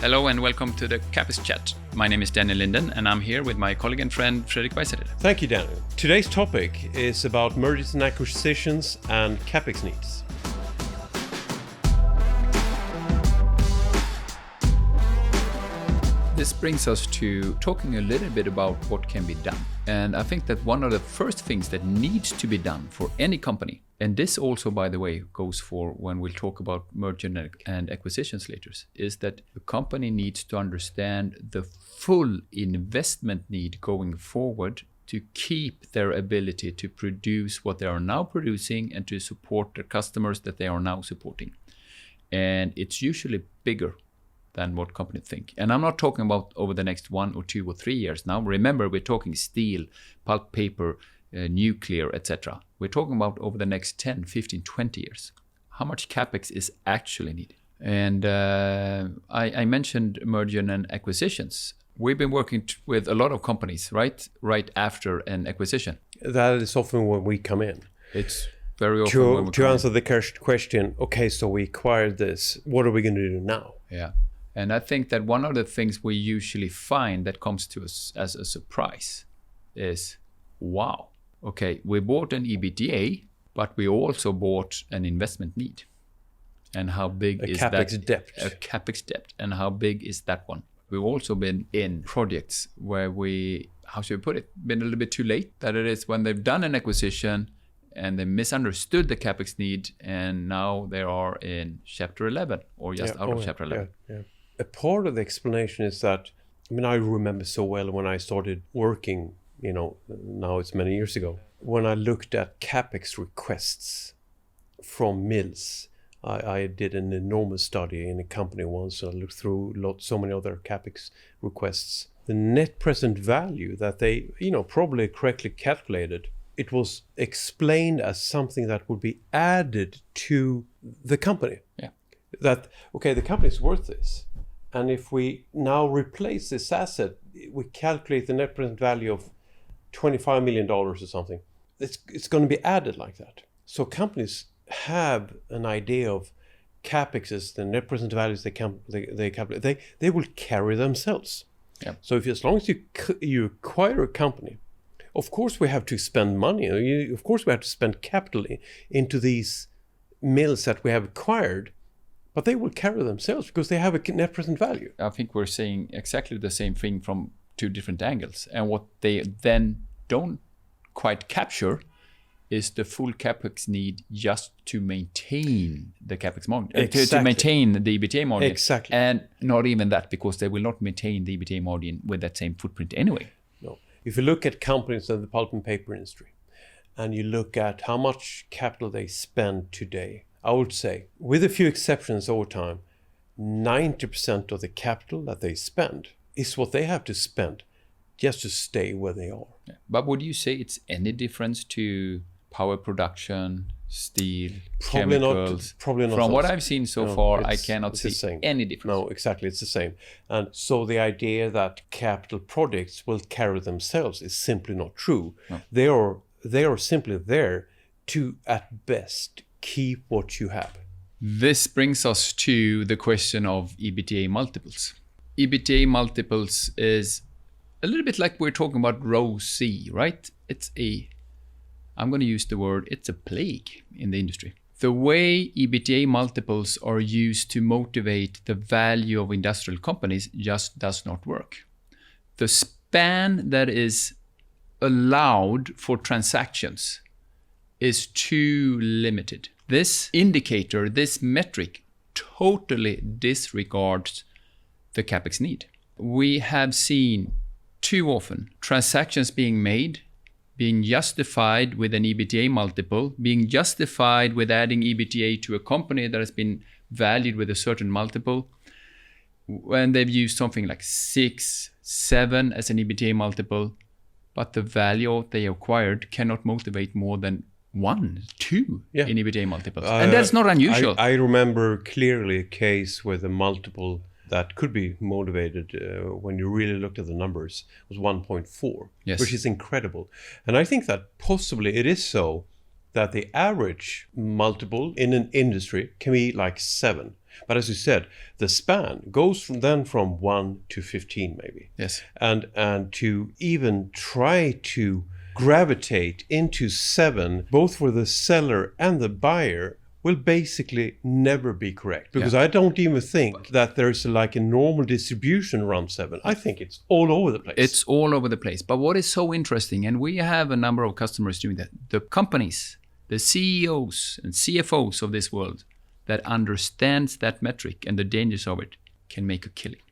Hello and welcome to the CapEx Chat. My name is Daniel Lindén and I'm here with my colleague and friend Fredrik Weissenrieder. Thank you, Daniel. Today's topic is about mergers and acquisitions and CapEx needs. This brings us to talking a little bit about what can be done. And I think that one of the first things that needs to be done for any company, and this also, by the way, goes for when we'll talk about merger and acquisitions later, is that a company needs to understand the full investment need going forward to keep their ability to produce what they are now producing and to support the customers that they are now supporting. And it's usually bigger than what companies think. And I'm not talking about over the next 1 or 2 or 3 years. Now, remember, we're talking steel, pulp, paper, nuclear, etc. We're talking about over the next 10, 15, 20 years. How much CapEx is actually needed? And I mentioned merger and acquisitions. We've been working with a lot of companies, right after an acquisition. That is often when we come in. It's very often when we to answer the question, okay, so we acquired this. What are we going to do now? Yeah. And I think that one of the things we usually find that comes to us as a surprise is, wow, okay, we bought an EBITDA, but we also bought an investment need. And how big is that? A CapEx debt. And how big is that one? We've also been in projects where we, how should we put it, been a little bit too late. That it is when they've done an acquisition and they misunderstood the CapEx need, and now they are in Chapter 11 or just out of Chapter 11. Yeah. A part of the explanation is that, I remember so well when I started working, now it's many years ago, when I looked at CapEx requests from mills. I did an enormous study in a company once. I looked through so many other CapEx requests. The net present value that they, probably correctly calculated, it was explained as something that would be added to the company. Yeah. That, okay, the company is worth this. And if we now replace this asset, we calculate the net present value of $25 million or something. It's going to be added like that. So companies have an idea of CapEx as the net present values they calculate. They will carry themselves. Yeah. So as long as you acquire a company, of course we have to spend money. Of course we have to spend capital into these mills that we have acquired. But they will carry themselves because they have a net present value. I think we're saying exactly the same thing from 2 different angles. And what they then don't quite capture is the full CapEx need just to maintain the CapEx margin. Exactly. To maintain the EBITDA margin. Exactly. And not even that, because they will not maintain the EBITDA margin with that same footprint anyway. No. If you look at companies in the pulp and paper industry, and you look at how much capital they spend today, I would say, with a few exceptions over time, 90% of the capital that they spend is what they have to spend just to stay where they are. Yeah. But would you say it's any difference to power production, steel, chemicals? Probably not. From what I've seen so far, I cannot see any difference. No, exactly, it's the same. And so the idea that capital projects will carry themselves is simply not true. No. They are simply there to, at best, keep what you have. This brings us to the question of EBITDA multiples. EBITDA multiples is a little bit like we're talking about ROCE, right? I'm going to use the word, it's a plague in the industry. The way EBITDA multiples are used to motivate the value of industrial companies just does not work. The span that is allowed for transactions is too limited. This indicator, this metric, totally disregards the CapEx need. We have seen too often transactions being made, being justified with an EBITDA multiple, being justified with adding EBITDA to a company that has been valued with a certain multiple, when they've used something like 6, 7 as an EBITDA multiple, but the value they acquired cannot motivate more than 1, 2 in EBITDA multiples. And that's not unusual. I remember clearly a case where the multiple that could be motivated when you really looked at the numbers was 1.4, which is incredible. And I think that possibly it is so that the average multiple in an industry can be like 7. But as you said, the span goes from 1 to 15 maybe. Yes. And to even try to gravitate into 7, both for the seller and the buyer, will basically never be correct. Because I don't even think that there's like a normal distribution around 7. I think it's all over the place. It's all over the place. But what is so interesting, and we have a number of customers doing that, the companies, the CEOs and CFOs of this world that understands that metric and the dangers of it can make a killing.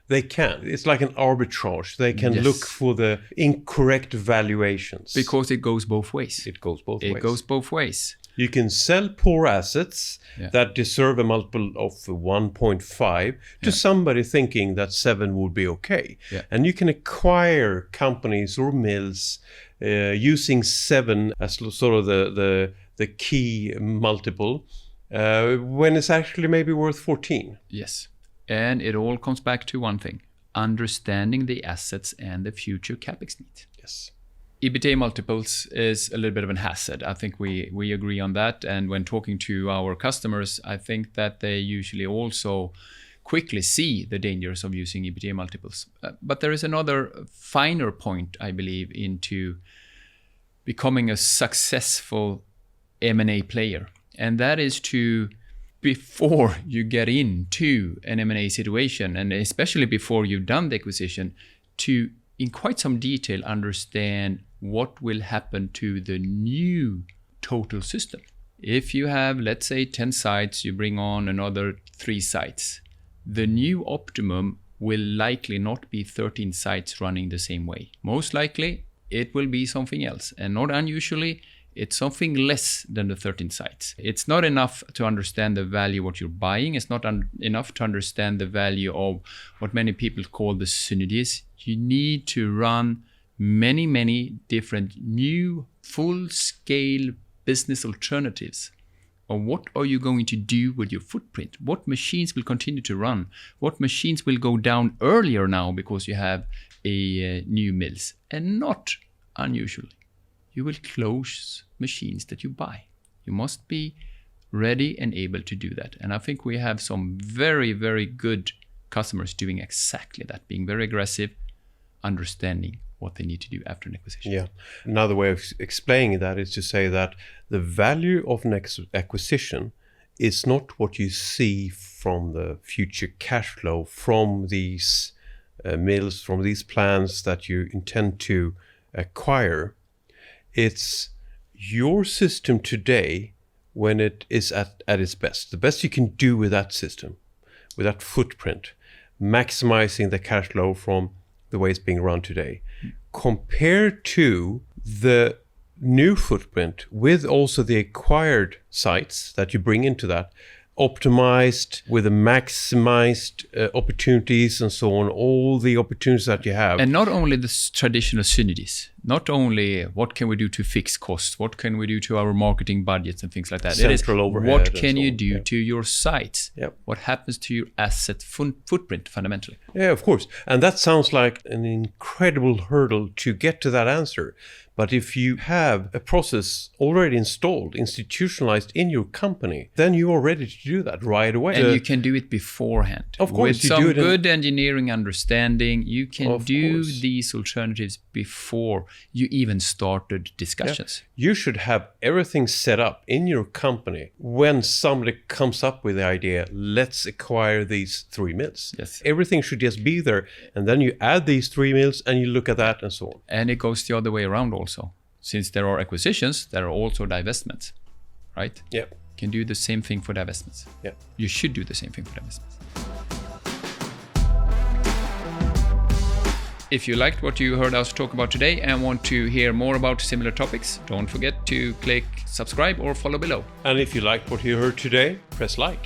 They can. It's like an arbitrage. They can look for the incorrect valuations. Because it goes both ways. It goes both ways. It goes both ways. You can sell poor assets that deserve a multiple of 1.5 to somebody thinking that 7 would be okay. Yeah. And you can acquire companies or mills using 7 as sort of the key multiple when it's actually maybe worth 14. Yes. And it all comes back to one thing, understanding the assets and the future CapEx needs. Yes. EBITDA multiples is a little bit of an hazard. I think we agree on that. And when talking to our customers, I think that they usually also quickly see the dangers of using EBITDA multiples. But there is another finer point, I believe, into becoming a successful M&A player. And that is to, before you get into an M&A situation, and especially before you've done the acquisition, to in quite some detail understand what will happen to the new total system. If you have, let's say, 10 sites, you bring on another 3 sites. The new optimum will likely not be 13 sites running the same way. Most likely, it will be something else. And not unusually, it's something less than the 13 sites. It's not enough to understand the value of what you're buying. It's not enough to understand the value of what many people call the synergies. You need to run many, many different new full-scale business alternatives. Or what are you going to do with your footprint? What machines will continue to run? What machines will go down earlier now because you have a new mills? And not unusually, you will close machines that you buy. You must be ready and able to do that. And I think we have some very, very good customers doing exactly that, being very aggressive, understanding what they need to do after an acquisition. Yeah. Another way of explaining that is to say that the value of an acquisition is not what you see from the future cash flow from these mills, from these plants that you intend to acquire. It's your system today when it is at its best. The best you can do with that system, with that footprint, maximizing the cash flow from the way it's being run today, compared to the new footprint with also the acquired sites that you bring into that, optimized with the maximized opportunities and so on, all the opportunities that you have. And not only the traditional synergies, not only what can we do to fix costs, what can we do to our marketing budgets and things like that. Central overhead. What can you do to your sites? Yep. What happens to your asset footprint fundamentally? Yeah, of course. And that sounds like an incredible hurdle to get to that answer. But if you have a process already installed, institutionalized in your company, then you are ready to do that right away. And you can do it beforehand. Of course, with some good engineering understanding, you can do these alternatives before you even started discussions. Yeah. You should have everything set up in your company when somebody comes up with the idea, let's acquire these 3 mills. Yes. Everything should just be there. And then you add these 3 mills and you look at that and so on. And it goes the other way around also. Since there are acquisitions, there are also divestments, right? Yeah. You can do the same thing for divestments. Yeah. You should do the same thing for divestments. If you liked what you heard us talk about today and want to hear more about similar topics, don't forget to click subscribe or follow below. And if you liked what you heard today, press like.